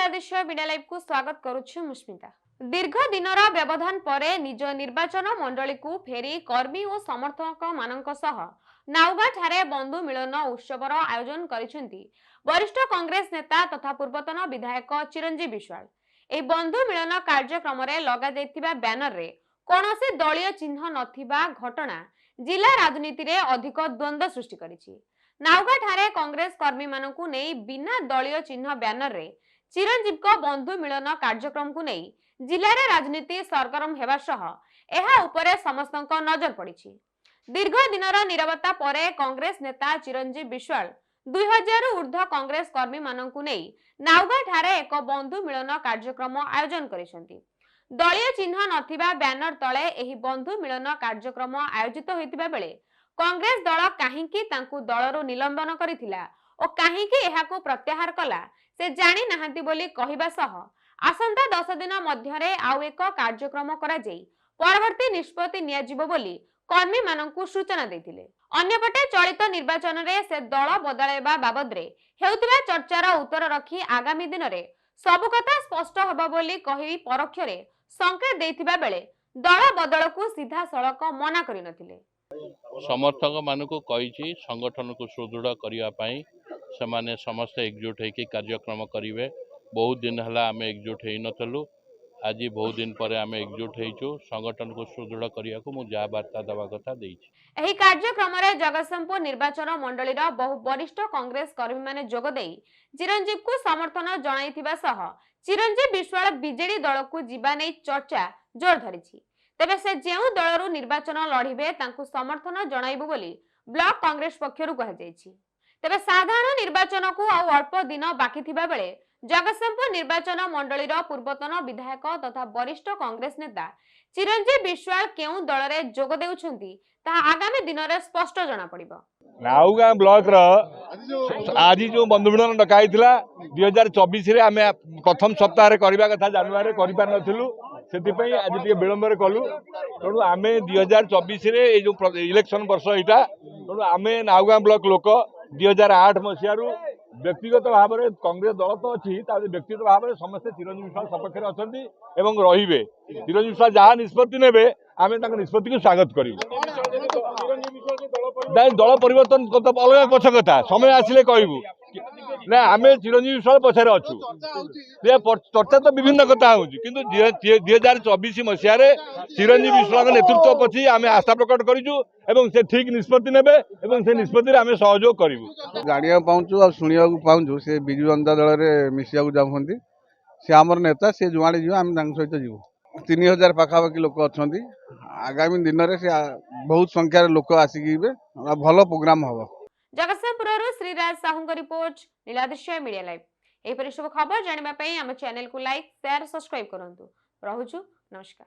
नीलादेश media live को स्वागत करुछु मुस्मिता। दीर्घ दिनर व्यवधान परे निज निर्वाचन मंडली को फेरी कर्मी और समर्थक मानक सह नाउगा ठारे बंधु मिलन उत्सवर आयोजन करिसेंती वरिष्ठ कांग्रेस नेता तथा पूर्वतन विधायक चिरंजीव विश्वाल। ए बंधु मिलन कार्यक्रम रे लगा जायतिबा बैनर रे कोनोसी दलीय चिन्ह नथिबा घटना जिला राजनीति रे अधिक द्वंद्व सृष्टि करिछि। नाउगा ठारे कांग्रेस कर्मी मानकु नै बिना दलीय चिन्ह बैनर रे चिरंजीव को बंधु मिलन कार्यक्रम को नहीं जिले में राजनीति सरगरम हेबा सह एहा उपरे समस्तक नजर पड़ी। दीर्घ दिनर नीरवता परे कांग्रेस नेता चिरंजीव विश्वाल 2000 ऊर्ध्व कांग्रेस कर्मी मानकु नहीं नाउगा ठारे एक बंधु मिलन कार्यक्रम आयोजन करिसेंती। दलीय चिन्ह नथिबा बैनर तले एही बंधु मिलन कार्यक्रम आयोजित होइतिबा बेले कांग्रेस दल काहींकी तांकु दलरो निलंबन करिथिला और काहींकी एहाको प्रत्याहार कला से जानी नाहंती बोली कहिबा सह आसंता 10 दिन मध्यरे आउ एक कार्यक्रम करा जाई परवर्ती निष्पत्ति नियाजिबो बोली कर्मी माननकु सूचना दैथिले। अन्यपटे चलित निर्वाचन रे से दल बदलाइबा बाबद रे हेउतिबा चर्चार उत्तर रखी आगामी दिन रे सब कथा स्पष्ट हबा बोली कहि परोक्ष रे संकेत दैथिबा बेले दल बदल को सीधा सड़क मना करि नथिले। समर्थक मानकु कहिछि संगठन को सुदृढ़ करिया पई सेमाने समस्त एकजुट होकर कार्यक्रम करेंगे। बहुत दिन है आम एकजुट हो नलु आज बहुत दिन पर आम एकजुट हो संगठन को सुदृढ़ करने को मुझे वार्ता देवा कथा एही कार्यक्रम रे जगतसिंहपुर निर्वाचन मंडलीर बहु वरिष्ठ कांग्रेस कर्मी माने जोग देई चिरंजीव को समर्थन जणाइथिबा सह चिरंजीव विश्वाल बीजेडी दल को जीवा नै चर्चा जोर धरिछि। तेबे से जेउ दलरू निर्वाचन लड़िबे तांकु समर्थन जणाइबो बोली ब्लॉक कांग्रेस पक्षरु कहा जायछि। तेबे साधारण निर्वाचन को आउ अल्प दिन बाकी थिबा बेले जगतसिंहपुर निर्वाचन मंडलीर पूर्वतन विधायक तथा वरिष्ठ कांग्रेस नेता चिरंजीव विश्वाल केउ दल रे जोग देउछंती ता आगामी दिन रे स्पष्ट जना पड़िबो। नाउगा ब्लॉक रो आज जो बंधुमिलन डकाइथिला 2024 रे आमे प्रथम सप्ताह रे करबा कथा जनवरी करि पार नथिलु सेति आज टे विलंब कलु तेणु आम 2024 रे जो इलेक्शन वर्ष यहाँ तेणु आम नाउगा ब्लॉक लोक 2008 मसीह व्यक्तिगत भाव में कांग्रेस दल तो अच्छी व्यक्तिगत भाव में समस्ते चिरंजीव विश्वाल सपक्ष अच्छा रे चिरंजीव विश्वाल जहाँ निष्पत्ति ने आम निष्पत्ति को स्वागत करूँ। दल परिवर्तन अलग पक्ष कथा समय आसिले कहूँ ना आम चिरंजीव विश्वाल पछारे अच्छु चर्चा तो विभिन्न कथा हो किंतु 2024 मसीह चिरंजीव विश्वाल नेतृत्व पछी आम आशा प्रकट करूँ एवं से ठीक निष्पत्ति ने से निष्पत्ति आम सहयोग करूँ। जाना पाऊँ आ शुणा पाऊँ से विजु जनता दल में मिसा चाहती सी आमर नेता सी जुआड़े जीव आम सहित जीव 3000 पाखापाखि लोक अच्छा आगामी दिन में से बहुत संख्यार लोक आसिक भल प्रोग्राम हम। Jagatsinghpur Shriraj Sahu report Niladesh media live. एपरि सब खबर जानिबा पई हम चैनल को लाइक शेयर सब्सक्राइब करंतु। रहुछु नमस्कार।